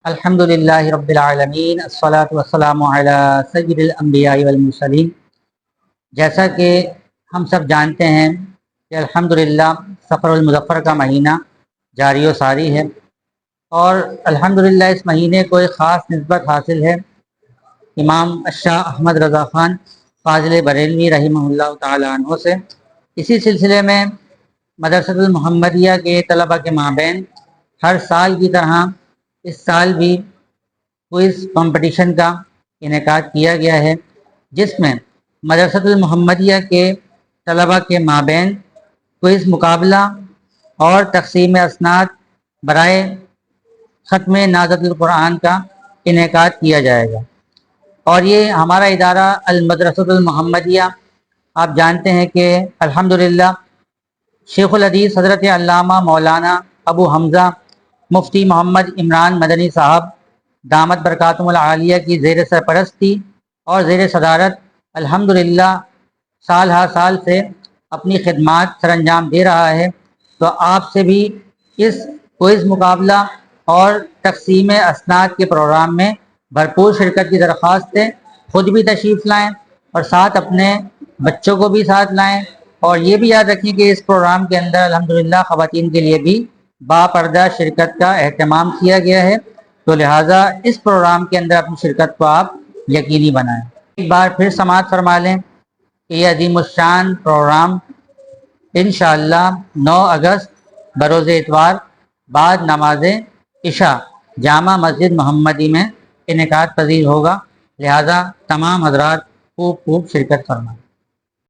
الحمدللہ رب العالمین الصلاۃ والسلام علی سید الانبیاء والمرسلین۔ جیسا کہ ہم سب جانتے ہیں کہ الحمدللہ سفر المظفر کا مہینہ جاری و ساری ہے، اور الحمدللہ اس مہینے کو ایک خاص نسبت حاصل ہے امام شاہ احمد رضا خان فاضل بریلوی رحمہ اللہ تعالی عنہ سے۔ اسی سلسلے میں مدرسۃ المحمدیہ کے طلبہ کے مابین ہر سال کی طرح اس سال بھی کوئز کمپٹیشن کا انعقاد کیا گیا ہے، جس میں مدرسۃ المحمدیہ کے طلبہ کے مابین کوئز مقابلہ اور تقسیم اسناد برائے ختم نازل القرآن کا انعقاد کیا جائے گا۔ اور یہ ہمارا ادارہ المدرسۃ المحمدیہ، آپ جانتے ہیں کہ الحمدللہ شیخ الحدیث حضرت علامہ مولانا ابو حمزہ مفتی محمد عمران مدنی صاحب دامت برکاتہم العالیہ کی زیر سرپرستی اور زیر صدارت الحمدللہ سال ہر سال سے اپنی خدمات سر انجام دے رہا ہے۔ تو آپ سے بھی اس کوئز مقابلہ اور تقسیم اسناد کے پروگرام میں بھرپور شرکت کی درخواست ہے۔ خود بھی تشریف لائیں اور ساتھ اپنے بچوں کو بھی ساتھ لائیں، اور یہ بھی یاد رکھیں کہ اس پروگرام کے اندر الحمدللہ خواتین کے لیے بھی باپردہ شرکت کا اہتمام کیا گیا ہے، تو لہٰذا اس پروگرام کے اندر اپنی شرکت کو آپ یقینی بنائیں۔ ایک بار پھر سماعت فرما لیں کہ یہ عظیم الشان پروگرام انشاءاللہ 9 اگست بروز اتوار بعد نماز عشاء جامع مسجد محمدی میں انعقاد پذیر ہوگا، لہٰذا تمام حضرات خوب شرکت فرمائیں۔